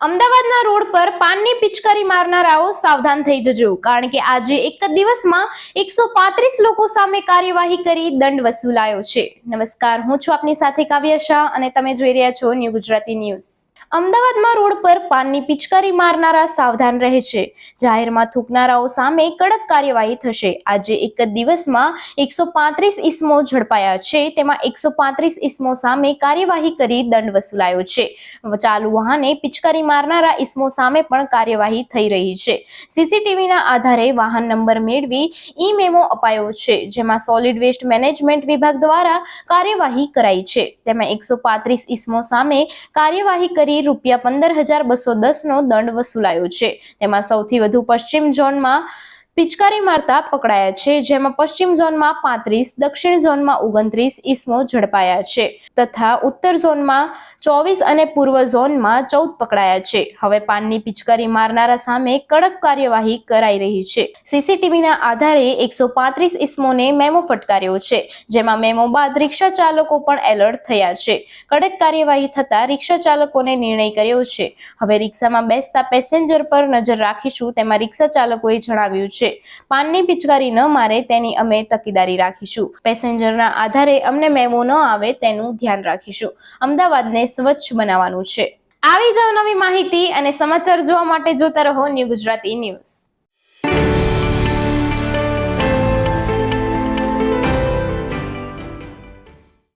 અમદાવાદના રોડ પર પાનની પિચકારી મારનારાઓ સાવધાન થઈ જજો, કારણ કે આજે એક જ દિવસમાં 135 લોકો સામે કાર્યવાહી કરી દંડ વસૂલાયો છે. નમસ્કાર, હું છું આપની સાથે કાવ્ય શાહ અને તમે જોઈ રહ્યા છો ન્યૂ ગુજરાતી ન્યૂઝ. અમદાવાદમાં રોડ પર પાનની પિચકારી મારનારા સાવધાન રહે છે. જાહેરમાં થૂકનારાઓ સામે કડક કાર્યવાહી થશે. આજે એક જ દિવસમાં 135 ઇસમો ઝડપાયા છે. તેમાં 135 ઇસમો સામે કાર્યવાહી કરી દંડ વસૂલાયો છે. ચાલુ વાહને પિચકારી મારનારા ઇસમો સામે પણ કાર્યવાહી થઈ રહી છે. સીસીટીવીના આધારે વાહન નંબર મેળવી ઈ મેમો અપાયો છે, જેમાં સોલિડ વેસ્ટ મેનેજમેન્ટ વિભાગ દ્વારા કાર્યવાહી કરાઈ છે. તેમાં 135 ઇસમો સામે કાર્યવાહી કરી ₹15,210 નો દંડ વસૂલાયો છે. તેમાં સૌથી વધુ પશ્ચિમ ઝોનમાં પિચકારી મારતા પકડાયા છે, જેમાં પશ્ચિમ ઝોનમાં 35, દક્ષિણ ઝોનમાં 29 ઇસમો ઝડપાયા છે તથા ઉત્તર ઝોનમાં 24 અને પૂર્વ ઝોનમાં 14 પકડાયા છે. હવે પાનની પિચકારી મારનારા સામે કડક કાર્યવાહી કરાઈ રહી છે. સીસીટીવીના આધારે 135 ઇસમોને મેમો ફટકાર્યો છે, જેમાં મેમો બાદ રિક્ષા ચાલકો પણ એલર્ટ થયા છે. કડક કાર્યવાહી થતા રિક્ષા ચાલકોને નિર્ણય કર્યો છે. હવે રિક્ષામાં બેસતા પેસેન્જર પર નજર રાખીશું, તેમાં રિક્ષા ચાલકોએ જણાવ્યું છે. પાનની પિચકારી ન મારે તેની અમે તકેદારી રાખીશું. પેસેન્જરના આધારે અમને મેમો ન આવે તેનું ધ્યાન રાખીશું. અમદાવાદને સ્વચ્છ બનાવવાનું છે. આવી જ નવી માહિતી અને સમાચાર જોવા માટે જોતા રહો ન્યૂ ગુજરાતી ન્યૂઝ.